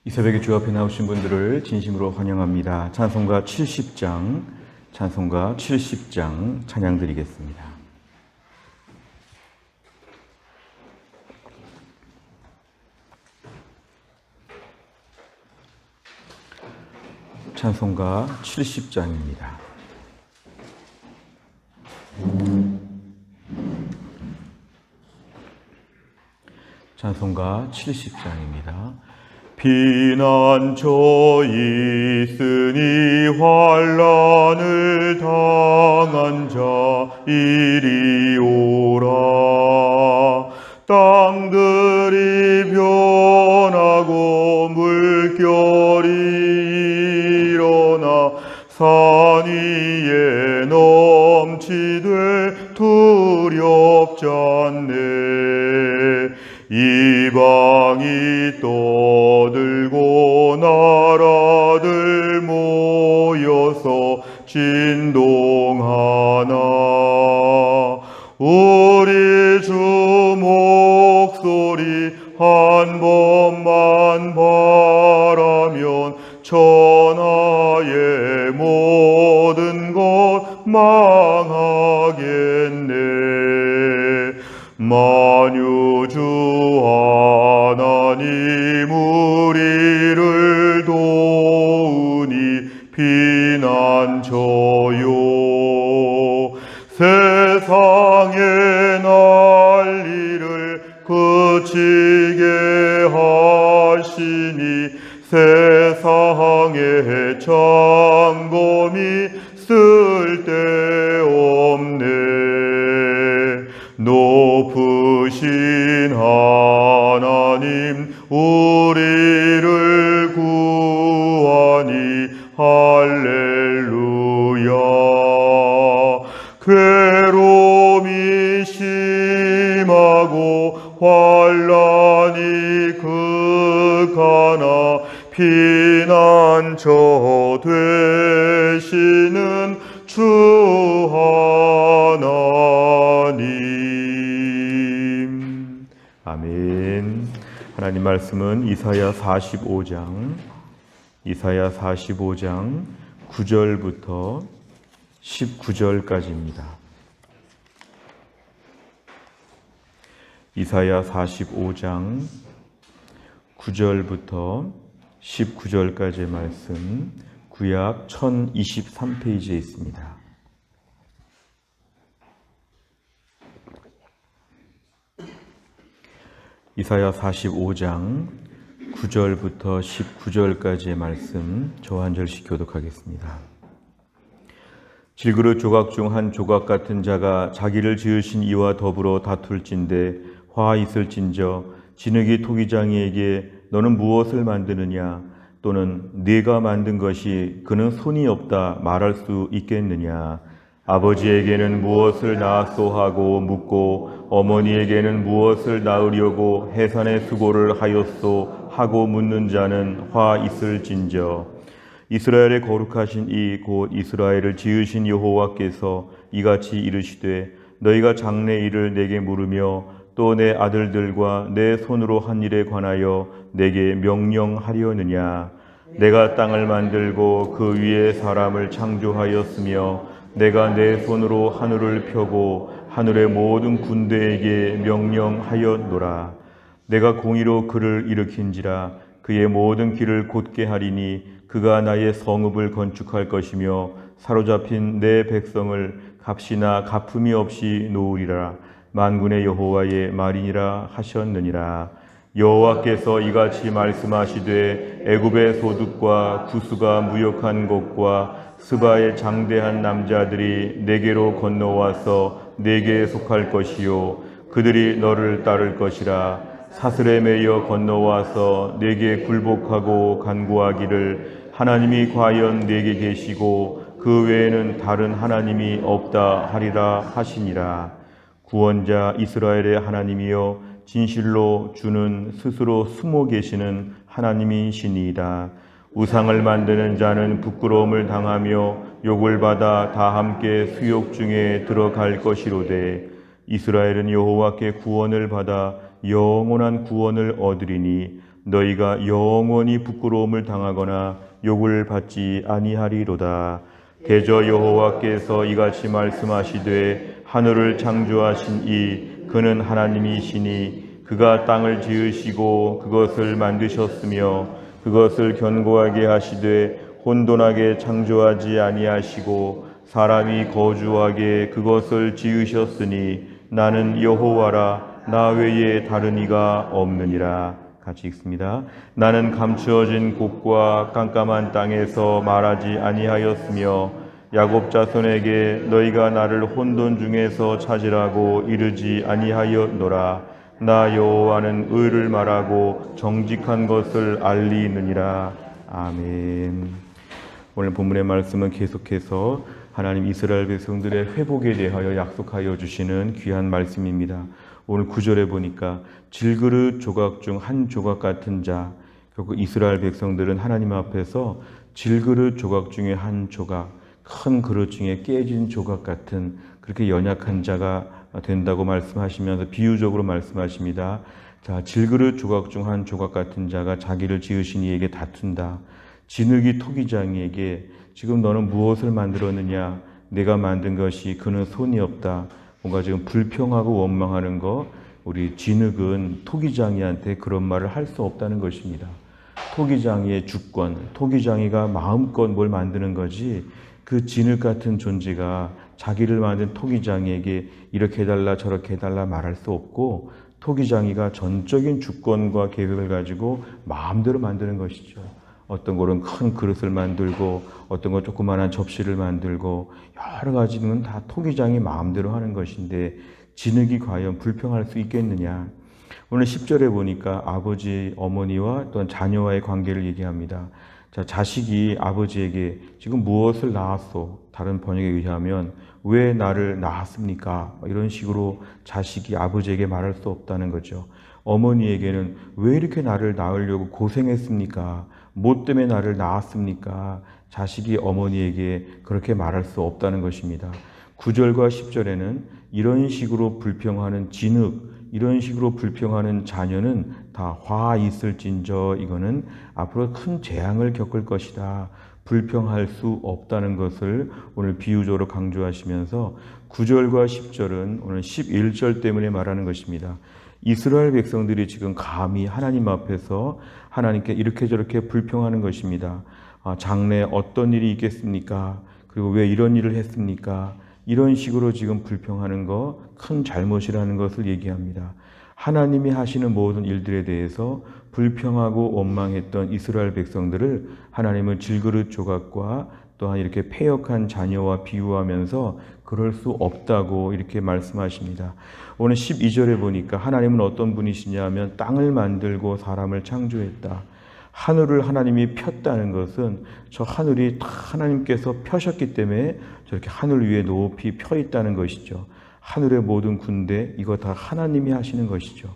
이 새벽에 주 앞에 나오신 분들을 진심으로 환영합니다. 찬송가 70장 찬양 드리겠습니다. 찬송가 70장입니다. 찬송가 70장입니다. 피난처 있으니 환난을 당한 자 이리 오라. 땅들이 변하고 물결이 일어나 산 위에 넘치되 두렵지 않네. 이방이 떠들고 나라들 모여서 진동하나. 우리 주 목소리 한 번만 바라면 천하의 모든 것 망하겠네. 만유주 하나님 우리를 도우니 피난처요. 세상의 난리를 그치게 하시니 세상의 점검이 쓸데없네. 높으신 하나님 우리를 구하니 할렐루야. 괴로움이 심하고 환난이 극하나 피난처 되시는 주 하나님. 아멘. 하나님 말씀은 이사야 45장 9절부터 19절까지입니다. 이사야 45장 9절부터 19절까지의 말씀, 구약 1023페이지에 있습니다. 이사야 45장 9절부터 19절까지의 말씀, 저 한 절씩 교독하겠습니다. 질그릇 조각 중 한 조각 같은 자가 자기를 지으신 이와 더불어 다툴진대 화 있을진저 진흙이 토기장이에게 너는 무엇을 만드느냐, 또는 네가 만든 것이 그는 손이 없다 말할 수 있겠느냐. 아버지에게는 무엇을 낳았소 하고 묻고 어머니에게는 무엇을 낳으려고 해산의 수고를 하였소 하고 묻는 자는 화 있을진저. 이스라엘의 거룩하신 이 곧 이스라엘을 지으신 여호와께서 이같이 이르시되 너희가 장래 일을 내게 물으며 또 내 아들들과 내 손으로 한 일에 관하여 내게 명령하려느냐. 내가 땅을 만들고 그 위에 사람을 창조하였으며 내가 내 손으로 하늘을 펴고 하늘의 모든 군대에게 명령하였노라. 내가 공의로 그를 일으킨지라. 그의 모든 길을 곧게 하리니 그가 나의 성읍을 건축할 것이며 사로잡힌 내 백성을 값이나 갚음이 없이 놓으리라. 만군의 여호와의 말이니라 하셨느니라. 여호와께서 이같이 말씀하시되 애굽의 소득과 구스가 무역한 곳과 스바의 장대한 남자들이 내게로 건너와서 내게 속할 것이요 그들이 너를 따를 것이라. 사슬에 매여 건너와서 내게 굴복하고 간구하기를 하나님이 과연 내게 계시고 그 외에는 다른 하나님이 없다 하리라 하시니라. 구원자 이스라엘의 하나님이여 진실로 주는 스스로 숨어 계시는 하나님이시니이다. 우상을 만드는 자는 부끄러움을 당하며 욕을 받아 다 함께 수욕 중에 들어갈 것이로되 이스라엘은 여호와께 구원을 받아 영원한 구원을 얻으리니 너희가 영원히 부끄러움을 당하거나 욕을 받지 아니하리로다. 대저 여호와께서 이같이 말씀하시되 하늘을 창조하신 이 그는 하나님이시니 그가 땅을 지으시고 그것을 만드셨으며 그것을 견고하게 하시되 혼돈하게 창조하지 아니하시고 사람이 거주하게 그것을 지으셨으니 나는 여호와라 나 외에 다른 이가 없느니라. 같이 읽습니다. 나는 감추어진 곳과 깜깜한 땅에서 말하지 아니하였으며 야곱 자손에게 너희가 나를 혼돈 중에서 찾으라고 이르지 아니하였노라. 나 여호와는 의를 말하고 정직한 것을 알리느니라. 아멘. 오늘 본문의 말씀은 계속해서 하나님 이스라엘 백성들의 회복에 대하여 약속하여 주시는 귀한 말씀입니다. 오늘 9절에 보니까 질그릇 조각 중 한 조각 같은 자, 결국 이스라엘 백성들은 하나님 앞에서 질그릇 조각 중에 한 조각, 큰 그릇 중에 깨진 조각 같은 그렇게 연약한 자가 된다고 말씀하시면서 비유적으로 말씀하십니다. 자, 질그릇 조각 중 한 조각 같은 자가 자기를 지으신 이에게 다툰다. 진흙이 토기장이에게 지금 너는 무엇을 만들었느냐? 내가 만든 것이 그는 손이 없다. 뭔가 지금 불평하고 원망하는 거, 우리 진흙은 토기장이한테 그런 말을 할 수 없다는 것입니다. 토기장이의 주권, 토기장이가 마음껏 뭘 만드는 거지 그 진흙 같은 존재가 자기를 만든 토기장이에게 이렇게 해달라 저렇게 해달라 말할 수 없고 토기장이가 전적인 주권과 계획을 가지고 마음대로 만드는 것이죠. 어떤 거는 큰 그릇을 만들고 어떤 건 조그마한 접시를 만들고 여러 가지는 다 토기장이 마음대로 하는 것인데 진흙이 과연 불평할 수 있겠느냐. 오늘 10절에 보니까 아버지, 어머니와 또한 자녀와의 관계를 얘기합니다. 자, 자식이 아버지에게 지금 무엇을 낳았소? 다른 번역에 의하면 왜 나를 낳았습니까? 이런 식으로 자식이 아버지에게 말할 수 없다는 거죠. 어머니에게는 왜 이렇게 나를 낳으려고 고생했습니까? 뭐 때문에 나를 낳았습니까? 자식이 어머니에게 그렇게 말할 수 없다는 것입니다. 9절과 10절에는 이런 식으로 불평하는 진흙, 이런 식으로 불평하는 자녀는 다 화 있을진저 이거는 앞으로 큰 재앙을 겪을 것이다. 불평할 수 없다는 것을 오늘 비유적으로 강조하시면서 9절과 10절은 오늘 11절 때문에 말하는 것입니다. 이스라엘 백성들이 지금 감히 하나님 앞에서 하나님께 이렇게 저렇게 불평하는 것입니다. 장래에 어떤 일이 있겠습니까? 그리고 왜 이런 일을 했습니까? 이런 식으로 지금 불평하는 거 큰 잘못이라는 것을 얘기합니다. 하나님이 하시는 모든 일들에 대해서 불평하고 원망했던 이스라엘 백성들을 하나님은 질그릇 조각과 또한 이렇게 패역한 자녀와 비유하면서 그럴 수 없다고 이렇게 말씀하십니다. 오늘 12절에 보니까 하나님은 어떤 분이시냐 하면 땅을 만들고 사람을 창조했다. 하늘을 하나님이 폈다는 것은 저 하늘이 다 하나님께서 펴셨기 때문에 저렇게 하늘 위에 높이 펴 있다는 것이죠. 하늘의 모든 군대 이거 다 하나님이 하시는 것이죠.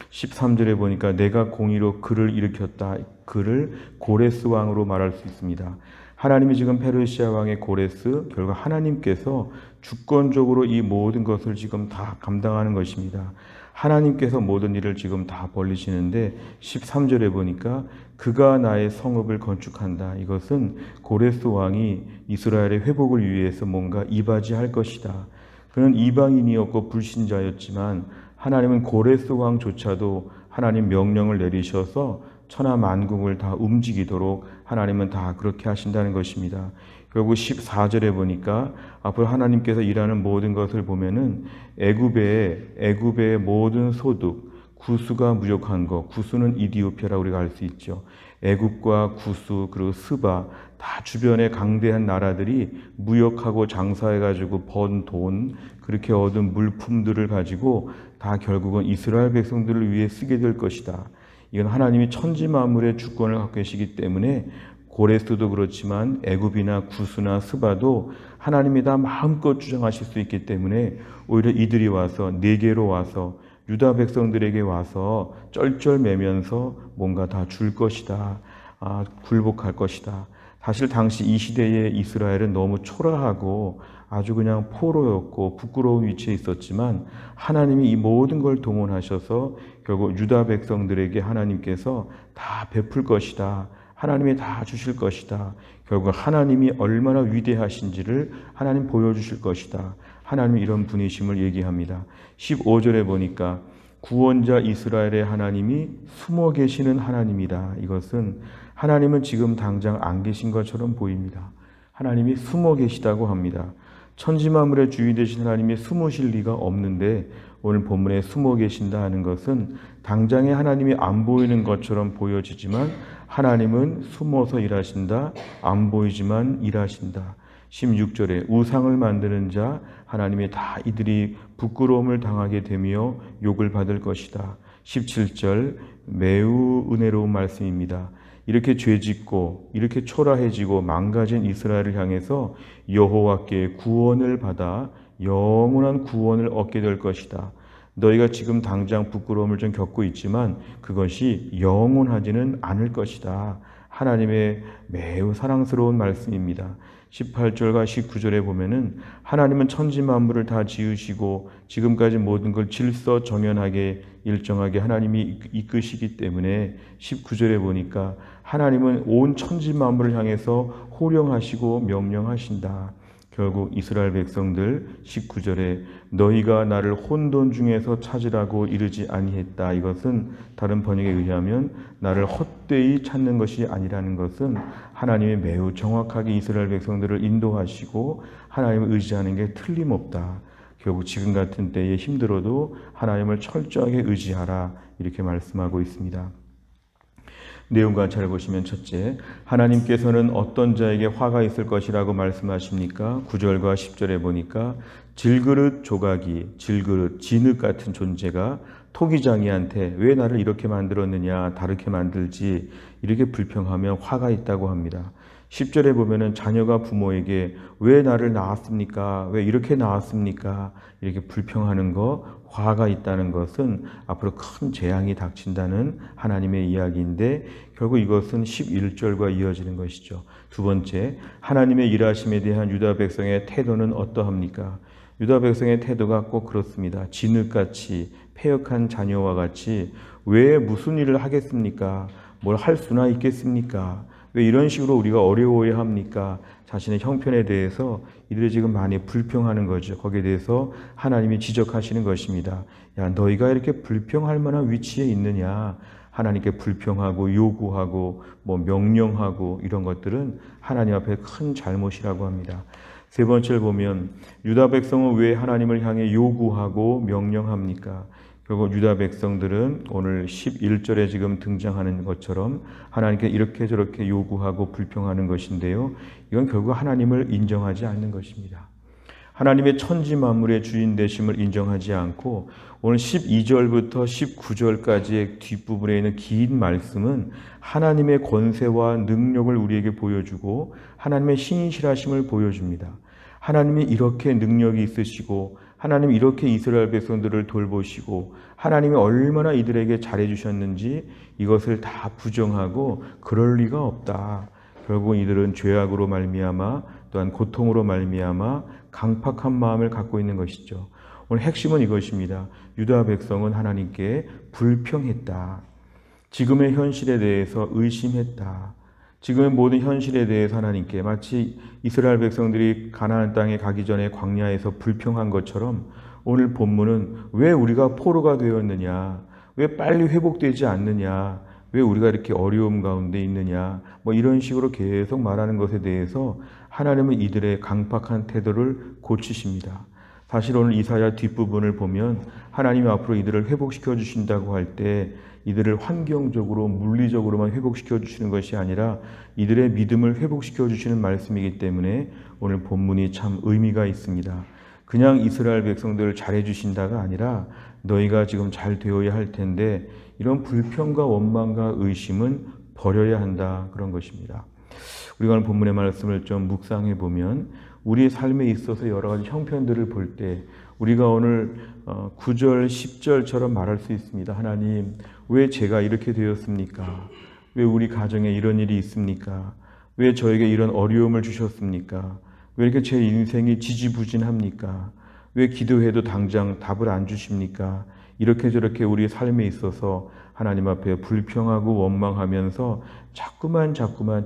13절에 보니까 내가 공의로 그를 일으켰다. 그를 고레스 왕으로 말할 수 있습니다. 하나님이 지금 페르시아 왕의 고레스, 결국 하나님께서 주권적으로 이 모든 것을 지금 다 감당하는 것입니다. 하나님께서 모든 일을 지금 다 벌리시는데 13절에 보니까 그가 나의 성읍을 건축한다. 이것은 고레스 왕이 이스라엘의 회복을 위해서 뭔가 이바지할 것이다. 그는 이방인이었고 불신자였지만 하나님은 고레스 왕조차도 하나님 명령을 내리셔서 천하 만국을 다 움직이도록 하나님은 다 그렇게 하신다는 것입니다. 결국 14절에 보니까 앞으로 하나님께서 일하는 모든 것을 보면은 애굽의 모든 소득, 구수가 무역한 것, 구수는 이디오피아라고 우리가 알 수 있죠. 애굽과 구수 그리고 스바 다 주변의 강대한 나라들이 무역하고 장사해가지고 번 돈, 그렇게 얻은 물품들을 가지고 다 결국은 이스라엘 백성들을 위해 쓰게 될 것이다. 이건 하나님이 천지 만물의 주권을 갖고 계시기 때문에 고레스도 그렇지만 애굽이나 구스나 스바도 하나님이 다 마음껏 주장하실 수 있기 때문에 오히려 이들이 와서 네게로 와서 유다 백성들에게 와서 쩔쩔매면서 뭔가 다 줄 것이다. 굴복할 것이다. 사실 당시 이 시대의 이스라엘은 너무 초라하고 아주 그냥 포로였고 부끄러운 위치에 있었지만 하나님이 이 모든 걸 동원하셔서 결국 유다 백성들에게 하나님께서 다 베풀 것이다. 하나님이 다 주실 것이다. 결국 하나님이 얼마나 위대하신지를 하나님 보여주실 것이다. 하나님이 이런 분이심을 얘기합니다. 15절에 보니까 구원자 이스라엘의 하나님이 숨어 계시는 하나님이다. 이것은 하나님은 지금 당장 안 계신 것처럼 보입니다. 하나님이 숨어 계시다고 합니다. 천지만물의 주인 되신 하나님이 숨으실 리가 없는데 오늘 본문에 숨어 계신다 하는 것은 당장에 하나님이 안 보이는 것처럼 보여지지만 하나님은 숨어서 일하신다. 안 보이지만 일하신다. 16절에 우상을 만드는 자 하나님이 다 이들이 부끄러움을 당하게 되며 욕을 받을 것이다. 17절 매우 은혜로운 말씀입니다. 이렇게 죄짓고 이렇게 초라해지고 망가진 이스라엘을 향해서 여호와께 구원을 받아 영원한 구원을 얻게 될 것이다. 너희가 지금 당장 부끄러움을 좀 겪고 있지만 그것이 영원하지는 않을 것이다. 하나님의 매우 사랑스러운 말씀입니다. 18절과 19절에 보면은 하나님은 천지 만물을 다 지으시고 지금까지 모든 걸 질서 정연하게 일정하게 하나님이 이끄시기 때문에 19절에 보니까 하나님은 온 천지 만물을 향해서 호령하시고 명령하신다. 결국 이스라엘 백성들 19절에 너희가 나를 혼돈 중에서 찾으라고 이르지 아니했다. 이것은 다른 번역에 의하면 나를 헛되이 찾는 것이 아니라는 것은 하나님이 매우 정확하게 이스라엘 백성들을 인도하시고 하나님을 의지하는 게 틀림없다. 결국 지금 같은 때에 힘들어도 하나님을 철저하게 의지하라. 이렇게 말씀하고 있습니다. 내용과 잘 보시면 첫째, 하나님께서는 어떤 자에게 화가 있을 것이라고 말씀하십니까? 9절과 10절에 보니까 질그릇 조각이, 질그릇, 진흙 같은 존재가 토기장이한테 왜 나를 이렇게 만들었느냐, 다르게 만들지, 이렇게 불평하며 화가 있다고 합니다. 10절에 보면은 자녀가 부모에게 왜 나를 낳았습니까? 왜 이렇게 낳았습니까? 이렇게 불평하는 거, 화가 있다는 것은 앞으로 큰 재앙이 닥친다는 하나님의 이야기인데 결국 이것은 11절과 이어지는 것이죠. 두 번째, 하나님의 일하심에 대한 유다 백성의 태도는 어떠합니까? 유다 백성의 태도가 꼭 그렇습니다. 진흙같이 패역한 자녀와 같이 왜 무슨 일을 하겠습니까? 뭘 할 수나 있겠습니까? 왜 이런 식으로 우리가 어려워야 합니까? 자신의 형편에 대해서 이들이 지금 많이 불평하는 거죠. 거기에 대해서 하나님이 지적하시는 것입니다. 야, 너희가 이렇게 불평할 만한 위치에 있느냐? 하나님께 불평하고 요구하고 명령하고 이런 것들은 하나님 앞에 큰 잘못이라고 합니다. 세 번째를 보면 유다 백성은 왜 하나님을 향해 요구하고 명령합니까? 결국 유다 백성들은 오늘 11절에 지금 등장하는 것처럼 하나님께 이렇게 저렇게 요구하고 불평하는 것인데요. 이건 결국 하나님을 인정하지 않는 것입니다. 하나님의 천지 만물의 주인 되심을 인정하지 않고 오늘 12절부터 19절까지의 뒷부분에 있는 긴 말씀은 하나님의 권세와 능력을 우리에게 보여주고 하나님의 신실하심을 보여줍니다. 하나님이 이렇게 능력이 있으시고 하나님이 이렇게 이스라엘 백성들을 돌보시고 하나님이 얼마나 이들에게 잘해주셨는지 이것을 다 부정하고 그럴 리가 없다. 결국 이들은 죄악으로 말미암아 또한 고통으로 말미암아 강팍한 마음을 갖고 있는 것이죠. 오늘 핵심은 이것입니다. 유다 백성은 하나님께 불평했다. 지금의 현실에 대해서 의심했다. 지금의 모든 현실에 대해서 하나님께 마치 이스라엘 백성들이 가나안 땅에 가기 전에 광야에서 불평한 것처럼 오늘 본문은 왜 우리가 포로가 되었느냐, 왜 빨리 회복되지 않느냐, 왜 우리가 이렇게 어려움 가운데 있느냐, 이런 식으로 계속 말하는 것에 대해서 하나님은 이들의 강팍한 태도를 고치십니다. 사실 오늘 이사야 뒷부분을 보면 하나님이 앞으로 이들을 회복시켜 주신다고 할 때 이들을 환경적으로 물리적으로만 회복시켜 주시는 것이 아니라 이들의 믿음을 회복시켜 주시는 말씀이기 때문에 오늘 본문이 참 의미가 있습니다. 그냥 이스라엘 백성들을 잘해 주신다가 아니라 너희가 지금 잘 되어야 할 텐데 이런 불평과 원망과 의심은 버려야 한다, 그런 것입니다. 우리가 오늘 본문의 말씀을 좀 묵상해 보면 우리의 삶에 있어서 여러 가지 형편들을 볼 때 우리가 오늘 9절, 10절처럼 말할 수 있습니다. 하나님, 왜 제가 이렇게 되었습니까? 왜 우리 가정에 이런 일이 있습니까? 왜 저에게 이런 어려움을 주셨습니까? 왜 이렇게 제 인생이 지지부진합니까? 왜 기도해도 당장 답을 안 주십니까? 이렇게 저렇게 우리 삶에 있어서 하나님 앞에 불평하고 원망하면서 자꾸만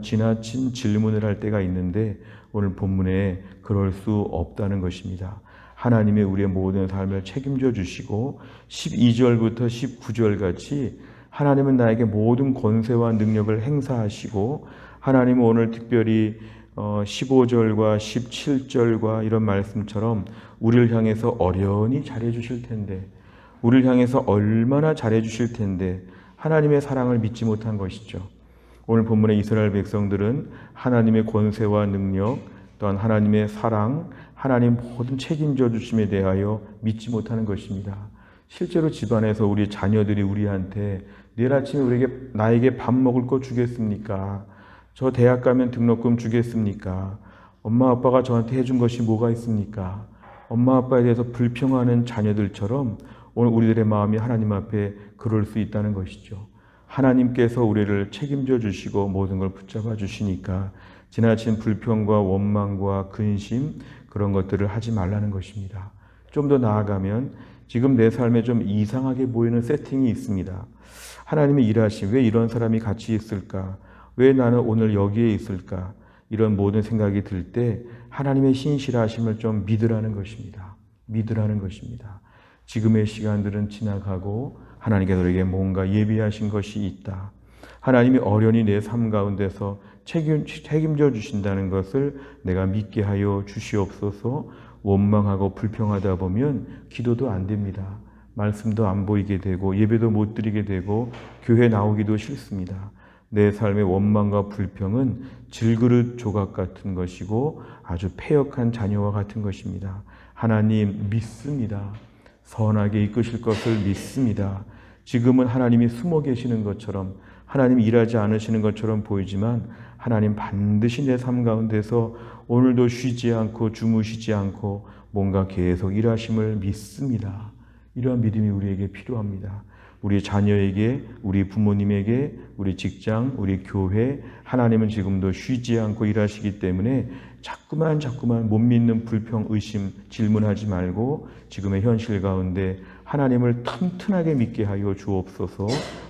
지나친 질문을 할 때가 있는데 오늘 본문에 그럴 수 없다는 것입니다. 하나님의 우리의 모든 삶을 책임져 주시고 12절부터 19절 같이 하나님은 나에게 모든 권세와 능력을 행사하시고 하나님은 오늘 특별히 15절과 17절과 이런 말씀처럼 우리를 향해서 어련히 잘해 주실 텐데 우리를 향해서 얼마나 잘해 주실 텐데 하나님의 사랑을 믿지 못한 것이죠. 오늘 본문의 이스라엘 백성들은 하나님의 권세와 능력 또한 하나님의 사랑, 하나님 모든 책임져 주심에 대하여 믿지 못하는 것입니다. 실제로 집안에서 우리 자녀들이 우리한테 내일 아침에 나에게 밥 먹을 거 주겠습니까? 저 대학 가면 등록금 주겠습니까? 엄마 아빠가 저한테 해준 것이 뭐가 있습니까? 엄마 아빠에 대해서 불평하는 자녀들처럼 오늘 우리들의 마음이 하나님 앞에 그럴 수 있다는 것이죠. 하나님께서 우리를 책임져 주시고 모든 걸 붙잡아 주시니까 지나친 불평과 원망과 근심 그런 것들을 하지 말라는 것입니다. 좀 더 나아가면 지금 내 삶에 좀 이상하게 보이는 세팅이 있습니다. 하나님의 일하심, 왜 이런 사람이 같이 있을까? 왜 나는 오늘 여기에 있을까? 이런 모든 생각이 들 때 하나님의 신실하심을 좀 믿으라는 것입니다. 믿으라는 것입니다. 지금의 시간들은 지나가고 하나님께서 우리에게 뭔가 예비하신 것이 있다. 하나님이 어련히 내 삶 가운데서 책임져 주신다는 것을 내가 믿게 하여 주시옵소서. 원망하고 불평하다 보면 기도도 안 됩니다. 말씀도 안 보이게 되고 예배도 못 드리게 되고 교회 나오기도 싫습니다. 내 삶의 원망과 불평은 질그릇 조각 같은 것이고 아주 패역한 자녀와 같은 것입니다. 하나님 믿습니다. 선하게 이끄실 것을 믿습니다. 지금은 하나님이 숨어 계시는 것처럼 하나님이 일하지 않으시는 것처럼 보이지만 하나님 반드시 내 삶 가운데서 오늘도 쉬지 않고 주무시지 않고 뭔가 계속 일하심을 믿습니다. 이러한 믿음이 우리에게 필요합니다. 우리 자녀에게, 우리 부모님에게, 우리 직장, 우리 교회, 하나님은 지금도 쉬지 않고 일하시기 때문에 자꾸만 못 믿는 불평, 의심, 질문하지 말고 지금의 현실 가운데 하나님을 튼튼하게 믿게 하여 주옵소서.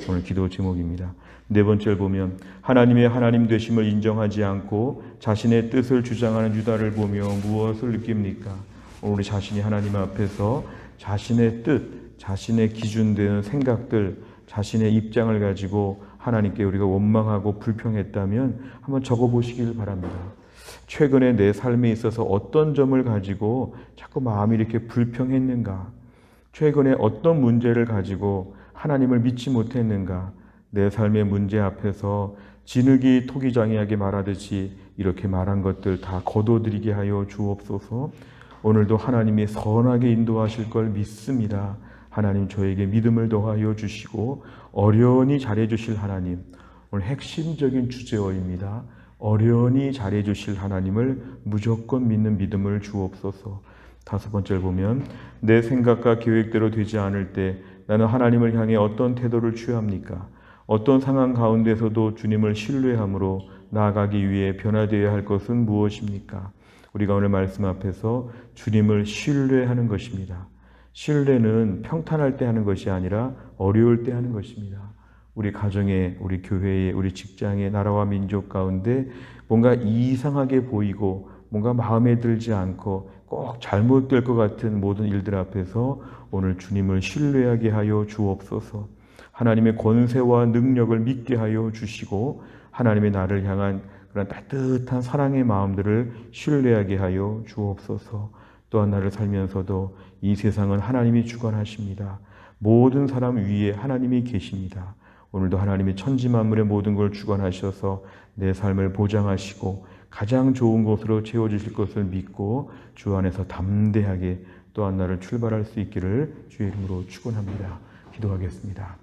오늘 기도 제목입니다. 네 번째를 보면 하나님의 하나님 되심을 인정하지 않고 자신의 뜻을 주장하는 유다를 보며 무엇을 느낍니까? 오늘 우리 자신이 하나님 앞에서 자신의 뜻, 자신의 기준되는 생각들, 자신의 입장을 가지고 하나님께 우리가 원망하고 불평했다면 한번 적어보시길 바랍니다. 최근에 내 삶에 있어서 어떤 점을 가지고 자꾸 마음이 이렇게 불평했는가? 최근에 어떤 문제를 가지고 하나님을 믿지 못했는가? 내 삶의 문제 앞에서 진흙이 토기장이하게 말하듯이 이렇게 말한 것들 다 거둬들이게 하여 주옵소서. 오늘도 하나님이 선하게 인도하실 걸 믿습니다. 하나님 저에게 믿음을 더하여 주시고 어련히 잘해 주실 하나님, 오늘 핵심적인 주제어입니다. 어련히 잘해 주실 하나님을 무조건 믿는 믿음을 주옵소서. 다섯 번째를 보면 내 생각과 계획대로 되지 않을 때 나는 하나님을 향해 어떤 태도를 취합니까? 어떤 상황 가운데서도 주님을 신뢰함으로 나아가기 위해 변화되어야 할 것은 무엇입니까? 우리가 오늘 말씀 앞에서 주님을 신뢰하는 것입니다. 신뢰는 평탄할 때 하는 것이 아니라 어려울 때 하는 것입니다. 우리 가정에, 우리 교회에, 우리 직장에, 나라와 민족 가운데 뭔가 이상하게 보이고 뭔가 마음에 들지 않고 꼭 잘못될 것 같은 모든 일들 앞에서 오늘 주님을 신뢰하게 하여 주옵소서. 하나님의 권세와 능력을 믿게 하여 주시고 하나님의 나를 향한 그런 따뜻한 사랑의 마음들을 신뢰하게 하여 주옵소서. 또한 나를 살면서도 이 세상은 하나님이 주관하십니다. 모든 사람 위에 하나님이 계십니다. 오늘도 하나님이 천지 만물의 모든 걸 주관하셔서 내 삶을 보장하시고 가장 좋은 곳으로 채워주실 것을 믿고 주 안에서 담대하게 또한 나를 출발할 수 있기를 주의 이름으로 축원합니다. 기도하겠습니다.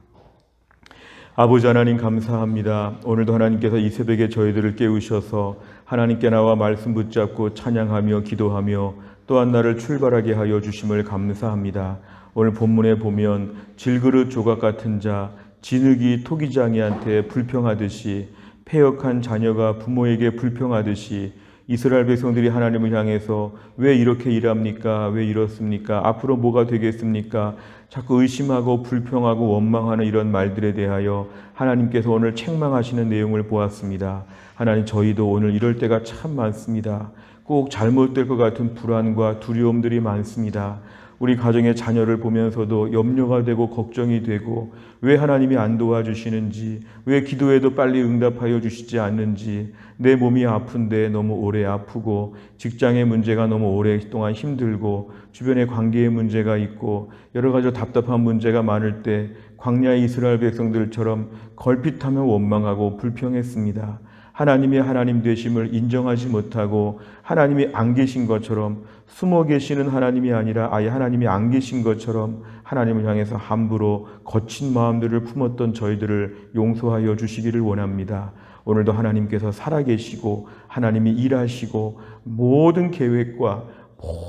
아버지 하나님 감사합니다. 오늘도 하나님께서 이 새벽에 저희들을 깨우셔서 하나님께 나와 말씀 붙잡고 찬양하며 기도하며 또한 나를 출발하게 하여 주심을 감사합니다. 오늘 본문에 보면 질그릇 조각 같은 자, 진흙이 토기장이한테 불평하듯이 패역한 자녀가 부모에게 불평하듯이 이스라엘 백성들이 하나님을 향해서 왜 이렇게 일합니까? 왜 이렇습니까? 앞으로 뭐가 되겠습니까? 자꾸 의심하고 불평하고 원망하는 이런 말들에 대하여 하나님께서 오늘 책망하시는 내용을 보았습니다. 하나님, 저희도 오늘 이럴 때가 참 많습니다. 꼭 잘못될 것 같은 불안과 두려움들이 많습니다. 우리 가정의 자녀를 보면서도 염려가 되고 걱정이 되고 왜 하나님이 안 도와주시는지, 왜 기도해도 빨리 응답하여 주시지 않는지, 내 몸이 아픈데 너무 오래 아프고 직장의 문제가 너무 오랫동안 힘들고 주변의 관계의 문제가 있고 여러 가지 답답한 문제가 많을 때 광야의 이스라엘 백성들처럼 걸핏하며 원망하고 불평했습니다. 하나님의 하나님 되심을 인정하지 못하고 하나님이 안 계신 것처럼, 숨어 계시는 하나님이 아니라 아예 하나님이 안 계신 것처럼 하나님을 향해서 함부로 거친 마음들을 품었던 저희들을 용서하여 주시기를 원합니다. 오늘도 하나님께서 살아계시고 하나님이 일하시고 모든 계획과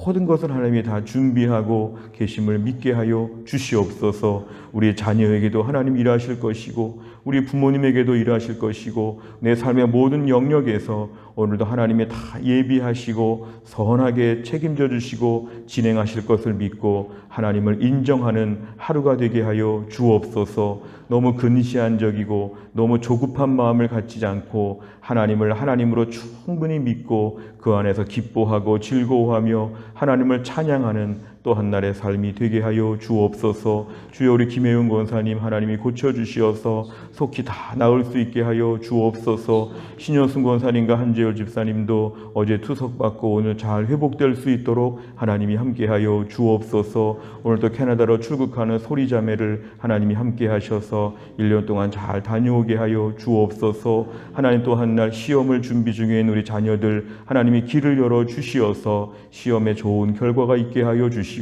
모든 것을 하나님이 다 준비하고 계심을 믿게 하여 주시옵소서. 우리 자녀에게도 하나님 일하실 것이고 우리 부모님에게도 일하실 것이고 내 삶의 모든 영역에서 오늘도 하나님이 다 예비하시고 선하게 책임져 주시고 진행하실 것을 믿고 하나님을 인정하는 하루가 되게 하여 주옵소서. 너무 근시안적이고 너무 조급한 마음을 갖지 않고 하나님을 하나님으로 충분히 믿고 그 안에서 기뻐하고 즐거워하며 하나님을 찬양하는 또 한날의 삶이 되게 하여 주옵소서. 주여, 우리 김혜은 권사님 하나님이 고쳐주시어서 속히 다 나을 수 있게 하여 주옵소서. 신효순 권사님과 한재열 집사님도 어제 투석받고 오늘 잘 회복될 수 있도록 하나님이 함께하여 주옵소서. 오늘도 캐나다로 출국하는 소리자매를 하나님이 함께 하셔서 1년 동안 잘 다녀오게 하여 주옵소서. 하나님, 또 한날 시험을 준비 중에 있는 우리 자녀들 하나님이 길을 열어 주시어서 시험에 좋은 결과가 있게 하여 주시옵소서.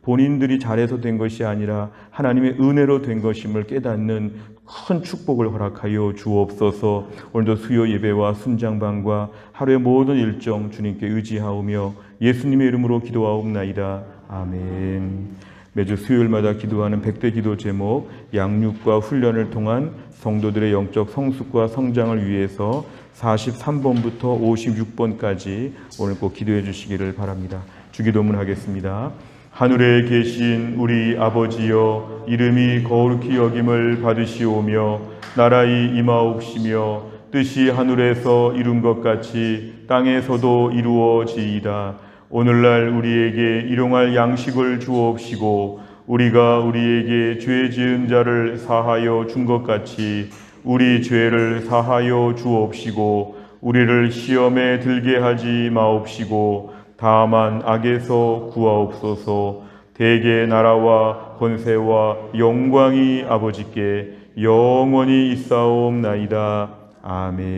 본인들이 잘해서 된 것이 아니라 하나님의 은혜로 된 것임을 깨닫는 큰 축복을 허락하여 주옵소서. 오늘도 수요 예배와 순장방과 하루의 모든 일정 주님께 의지하오며 예수님의 이름으로 기도하옵나이다. 아멘. 매주 수요일마다 기도하는 100대 기도 제목, 양육과 훈련을 통한 성도들의 영적 성숙과 성장을 위해서 43번부터 56번까지 오늘 꼭 기도해 주시기를 바랍니다. 주기도문 하겠습니다. 하늘에 계신 우리 아버지여, 이름이 거룩히 여김을 받으시오며 나라의 임하옵시며 뜻이 하늘에서 이룬 것 같이 땅에서도 이루어지이다. 오늘날 우리에게 일용할 양식을 주옵시고 우리가 우리에게 죄 지은 자를 사하여 준 것 같이 우리 죄를 사하여 주옵시고 우리를 시험에 들게 하지 마옵시고 다만 악에서 구하옵소서. 대개 나라와 권세와 영광이 아버지께 영원히 있사옵나이다. 아멘.